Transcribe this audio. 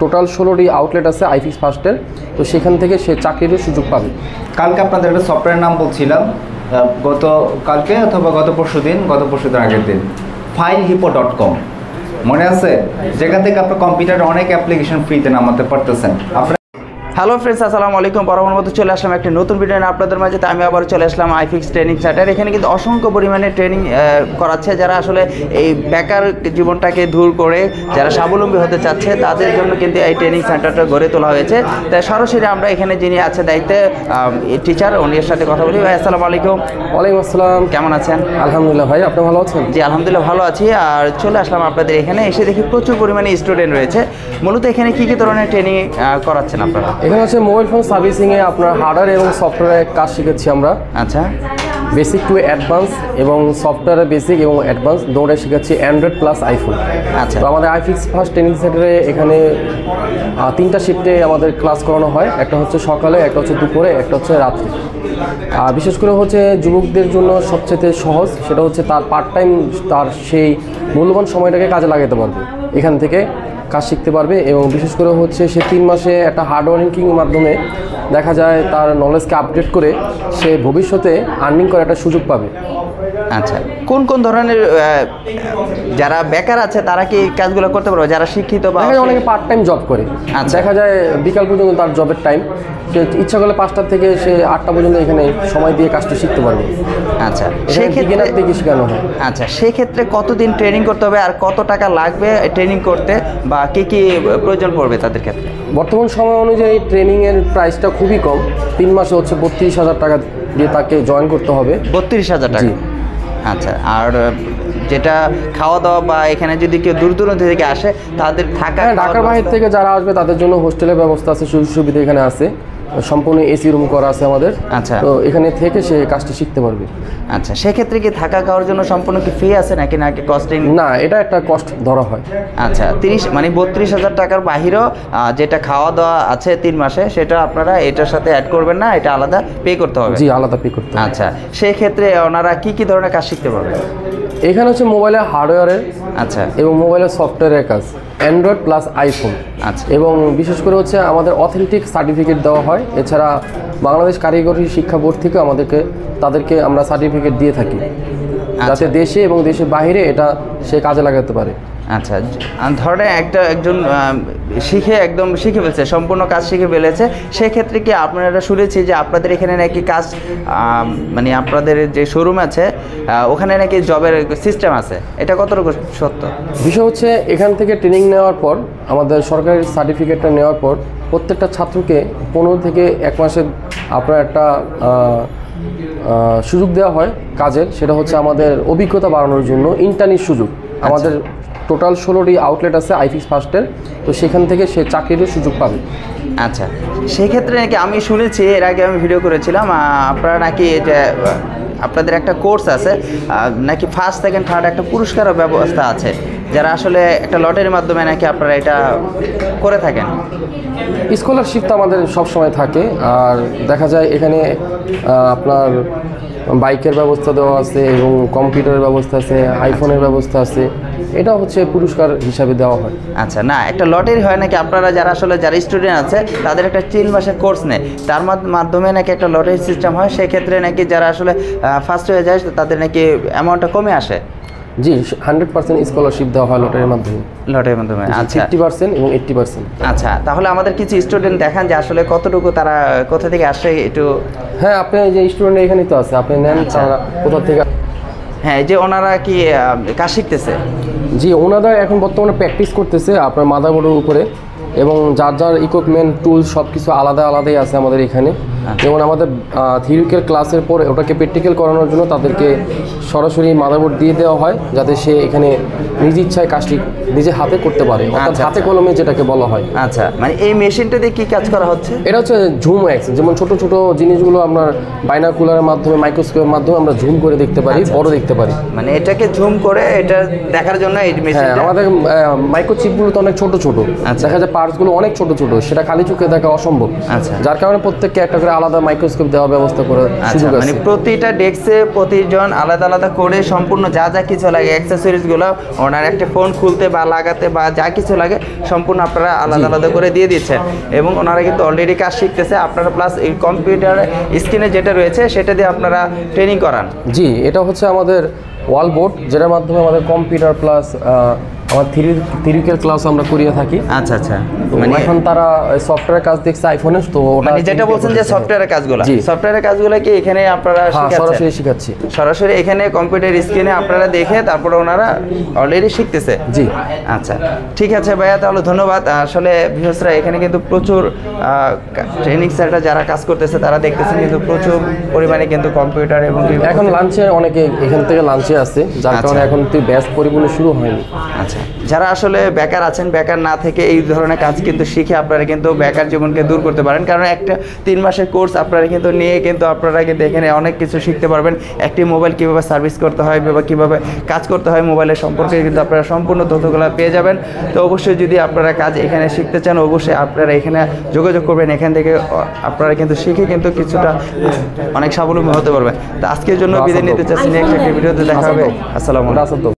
Total 16টি outlet আছে আইফিক্স ফার্স্টের। তো সেখান থেকে সে চাকরির সুযোগ পাবে। কালকে আপনাদের একটা সফটওয়্যার নাম বলছিলাম, কালকে অথবা গত পরশুদিন আগের দিন, filehipo.com মনে আছে? যেখান থেকে আপনার কম্পিউটারে অনেক অ্যাপ্লিকেশন ফ্রিতে নামাতে পারতেছেন। হ্যালো ফ্রেন্ডস, আসসালামু আলাইকুম। বরাবর মতো চলে আসলাম একটি নতুন ভিডিও নিয়ে আপনাদের মাঝে। আমি আবার চলে আসলাম আইফিক্স ট্রেনিং সেন্টার। এখানে কিন্তু অসংখ্য পরিমাণে ট্রেনিং করাচ্ছে যারা আসলে এই বেকার জীবনটাকে দূর করে যারা স্বাবলম্বী হতে চাচ্ছে তাদের জন্য কিন্তু এই ট্রেনিং সেন্টারটা গড়ে তোলা হয়েছে। তাই সরাসরি আমরা এখানে যিনি আছে দায়িত্বে টিচার, উনির সাথে কথা বলি। ভাই আসসালামু আলাইকুম। ওয়ালাইকুম আসসালাম। কেমন আছেন? আলহামদুলিল্লাহ ভাই, আপনি ভালো আছেন? জি আলহামদুলিল্লাহ ভালো আছি। আর চলে আসলাম আপনাদের এখানে, এসে দেখি প্রচুর পরিমাণে স্টুডেন্ট রয়েছে। মূলত এখানে কী কী ধরনের ট্রেনিং করাচ্ছেন আপনারা? এখানে হচ্ছে মোবাইল ফোন সার্ভিসিংয়ে আপনার হার্ডওয়্যার এবং সফটওয়্যারের কাজ শিখেছি আমরা। আচ্ছা, বেসিক টু অ্যাডভান্স এবং সফটওয়্যারের বেসিক এবং অ্যাডভান্স দুটোই শিখেছি, অ্যান্ড্রয়েড প্লাস আইফোন। আচ্ছা, তো আমাদের আইফিক্স ফার্স্ট ট্রেনিং সেন্টারে এখানে 3টা শিফটে আমাদের ক্লাস করানো হয়। একটা হচ্ছে সকালে, একটা হচ্ছে দুপুরে, একটা হচ্ছে রাত্রে। আর বিশেষ করে হচ্ছে যুবকদের জন্য সবচেয়ে সহজ, সেটা হচ্ছে তার পার্ট টাইম তার সেই মূল্যবান সময়টাকে কাজে লাগাতে পারবে, এখান থেকে কাজ শিখতে পারবে। এবং বিশেষ করে হচ্ছে সে 3 মাসে একটা হার্ডওয়ার্কিংয়ের মাধ্যমে দেখা যায় তার নলেজকে আপডেট করে সে ভবিষ্যতে আর্নিং করার একটা সুযোগ পাবে। আচ্ছা, কোন কোন ধরনের যারা বেকার আছে তারা কি কাজগুলো করতে পারবে? যারা শিক্ষিত বা অনেকে পার্ট টাইম জব করে, দেখা যায় বিকাল পর্যন্ত তার জবের টাইম, সে ইচ্ছা করলে 5টা থেকে সে 8টা পর্যন্ত এখানে সময় দিয়ে কাজটা শিখতে পারবে। আচ্ছা, সেক্ষেত্রে শেখানো হয়। আচ্ছা, সেক্ষেত্রে কতদিন ট্রেনিং করতে হবে আর কত টাকা লাগবে ট্রেনিং করতে, বা কী কী প্রয়োজন পড়বে তাদের ক্ষেত্রে? বর্তমান সময় অনুযায়ী ট্রেনিংয়ের প্রাইসটা খুবই কম। 3 মাসে হচ্ছে 32,000 টাকা দিয়ে তাকে জয়েন করতে হবে। 32,000 টাকা? আচ্ছা, আর যেটা খাওয়া দাওয়া বা এখানে যদি কেউ দূর দূরান্ত থেকে আসে তাদের থাকা, ঢাকার বাইরে থেকে যারা আসবে তাদের জন্য হোস্টেলের ব্যবস্থা আছে, সুযোগ সুবিধা এখানে আছে, সম্পূর্ণ এসি রুম করা আছে আমাদের। আচ্ছা, তো এখানে থেকে সে কাজটি শিখতে পারবে। আচ্ছা, সেক্ষেত্রে কি থাকা খাওয়ার জন্য সম্পূর্ণ কি ফ্রি আছে নাকি কস্টিং? না, এটা একটা কস্ট ধরা হয়। আচ্ছা, 32,000 টাকার বাহিরেও যেটা খাওয়া দাওয়া আছে 3 মাসে, সেটা আপনারা এটার সাথে অ্যাড করবেন না, এটা আলাদা পে করতে হবে? জি, আলাদা পে করতে হবে। আচ্ছা, সেই ক্ষেত্রে ওনারা কি কি ধরনের কাজ শিখতে পারবে? এখানে হচ্ছে মোবাইলের হার্ডওয়্যারের, আচ্ছা, এবং মোবাইলের সফটওয়্যারের কাজ, অ্যান্ড্রয়েড প্লাস আইফোন। আচ্ছা, এবং বিশেষ করে হচ্ছে আমাদের অথেন্টিক সার্টিফিকেট দেওয়া হয়। এছাড়া বাংলাদেশ কারিগরি শিক্ষা বোর্ড থেকে তাদেরকে আমরা সার্টিফিকেট দিয়ে থাকি, যাতে দেশে এবং দেশের বাইরে এটা সে কাজে লাগাতে পারে। আচ্ছা, ধরেন একজন শিখে ফেলছে, সম্পূর্ণ কাজ শিখে ফেলেছে, সেক্ষেত্রে কি আপনারা শুনেছি যে আপনাদের এখানে নাকি কাজ মানে আপনাদের যে শোরুম আছে ওখানে নাকি জবের সিস্টেম আছে, এটা কতটুকু সত্য? বিষয় হচ্ছে এখান থেকে ট্রেনিং নেওয়ার পর, আমাদের সরকারি সার্টিফিকেটটা নেওয়ার পর প্রত্যেকটা ছাত্রকে 15 থেকে 1 মাসের আপনার একটা সুযোগ দেওয়া হয় কাজের। সেটা হচ্ছে আমাদের অভিজ্ঞতা বাড়ানোর জন্য ইন্টার্নির সুযোগ। আমাদের টোটাল 16টি আউটলেট আছে আইফিক্স ফার্স্টের। তো সেখান থেকে সে চাকরির সুযোগ পাবে। আচ্ছা, সেক্ষেত্রে নাকি আমি শুনেছি, এর আগে আমি ভিডিও করেছিলাম, আপনারা নাকি যে আপনাদের একটা কোর্স আছে নাকি ফার্স্ট সেকেন্ড থার্ড একটা পুরস্কারের ব্যবস্থা আছে, যারা আসলে একটা লটারির মাধ্যমে নাকি আপনারা এটা করে থাকেন? স্কলারশিপ তো আমাদের সবসময় থাকে। আর দেখা যায় এখানে আপনার বাইকের ব্যবস্থা দেওয়া আছে এবং কম্পিউটারের ব্যবস্থা আছে, আইফোনের ব্যবস্থা আছে। এটা হচ্ছে পুরস্কার হিসাবে দেওয়া হয়। আচ্ছা, না একটা লটারি হয় নাকি আপনারা যারা স্টুডেন্ট আছে তাদের একটা 3 মাসের কোর্স নেয়, তার মাধ্যমে নাকি একটা লটারি সিস্টেম হয়, সেক্ষেত্রে নাকি যারা আসলে ফার্স্ট হয়ে যায় তাদের নাকি অ্যামাউন্টটা কমে আসে? জি, 100% স্কলারশিপ দেওয়া হয় লটারির মাধ্যমে। আচ্ছা, 50% এবং 80%। আচ্ছা, তাহলে আমাদের কিছু স্টুডেন্ট দেখান যে আসলে কতটুকু তারা কোথা থেকে আসে একটু। হ্যাঁ, আপনি যে স্টুডেন্ট এখানেই তো আছে, আপনি নেন তারা কোথা থেকে। হ্যাঁ, যে ওনারা কি কাজ শিখতেছে? জি, ওনারা এখন বর্তমানে প্র্যাকটিস করতেছে আপনার মাদারবোর্ডের উপরে, এবং যার ইকুইপমেন্ট টুল সব কিছু আলাদাই আছে আমাদের এখানে। যেমন আমাদের থিওরিক্যাল ক্লাসের পর ওটাকে প্র্যাকটিক্যাল করানোর জন্য তাদেরকে সরাসরি মাদারবোর্ড দিয়ে দেওয়া হয়, যাতে সে এখানে নিজ ইচ্ছায় কাজটি নিজে হাতে করতে পারে, অর্থাৎ হাতে কলমে যেটাকে বলা হয়। আচ্ছা, মানে এই মেশিনটা দিয়ে কি কাজ করা হচ্ছে? এটা হচ্ছে জুম এক্স, যেমন ছোট ছোট জিনিসগুলো আমরা বাইনাকুলারের মাধ্যমে, মাইক্রোস্কোপের মাধ্যমে আমরা জুম করে দেখতে পারি, বড় দেখতে পারি। মানে এটাকে জুম করে এটা দেখার জন্য এই মেশিনটা। আমাদের মাইক্রোচিপগুলো তো অনেক ছোট ছোট, দেখা যায় পার্টসগুলো অনেক ছোট ছোট, সেটা খালি চোখে দেখা অসম্ভব। আচ্ছা, যার কারণে প্রত্যেককে একটা করে আলাদা মাইক্রোস্কোপ দেওয়ার ব্যবস্থা করে আচ্ছা, সুযোগ মানে আছে। প্রতিটা ডেস্কে প্রতিজন আলাদা আলাদা করে সম্পূর্ণ যা যা কিছু লাগে অ্যাক্সেসরিজগুলো ওনার একটা ফোন খুলতে বা লাগাতে বা যা কিছু লাগে সম্পূর্ণ আপনারা আলাদা আলাদা করে দিয়ে দিচ্ছেন এবং ওনারা কিন্তু অলরেডি কাজ শিখতেছে আপনারা, প্লাস এই কম্পিউটার স্ক্রিনে যেটা রয়েছে সেটা দিয়ে আপনারা ট্রেনিং করান। জি, এটা হচ্ছে আমাদের ওয়াল বোর্ড, যেটার মাধ্যমে আমাদের কম্পিউটার প্লাস আমার থিওরিক্যাল ক্লাস আমরা করিয়ে থাকি। আচ্ছা আচ্ছা, তো মানে এখন তারা সফটওয়্যার কাজ দেখছে আইফোনে, তো ওটা মানে যেটা বলছেন যে সফটওয়্যারের কাজগুলো, জি। সফটওয়্যারের কাজগুলো কি এখানে আপনারা হ্যাঁ, শেখাচ্ছেন? সরাসরি শেখাচ্ছি। সরাসরি এখানে কম্পিউটার স্ক্রিনে আপনারা দেখে তারপরে ওনারা অলরেডি শিখতেছে। জি। আচ্ছা, ঠিক আছে ভাইয়া, তাহলে ধন্যবাদ। আসলে বিশেষরা এখানে কিন্তু প্রচুর ট্রেনিং সেন্টার যারা কাজ করতেছে তারা দেখতেছেন কিন্তু প্রচুর পরিমাণে কিন্তু কম্পিউটার এবং এখন লাঞ্চে অনেকে এখান থেকে লাঞ্চে আসছে, যার আচ্ছা। কারণে এখন তুই ব্যাচ পরিপূর্ণ শুরু হয়নি। আচ্ছা, যারা আসলে বেকার আছেন, বেকার না থেকে এই ধরনের কাজ কিন্তু শিখে আপনারা কিন্তু বেকার জীবনকে দূর করতে পারেন। কারণ একটা 3 মাসের কোর্স আপনারা কিন্তু নিয়ে কিন্তু আপনারা কিন্তু এখানে অনেক কিছু শিখতে পারবেন। একটি মোবাইল কীভাবে সার্ভিস করতে হয় বা কীভাবে কাজ করতে হয় মোবাইলের সম্পর্কে কিন্তু আপনারা সম্পূর্ণ তথ্যগুলো পেয়ে যাবেন। তো অবশ্যই যদি আপনারা কাজ এখানে শিখতে চান অবশ্যই আপনারা এখানে যোগাযোগ করবেন। এখান থেকে আপনারা কিন্তু শিখে কিন্তু কিছুটা অনেক স্বাবলম্বী হতে পারবেন। তো আজকের জন্য বিদায় নিতে চাচ্ছি, নেক্সট একটা ভিডিওতে দেখা হবে। আসসালামু আলাইকুম।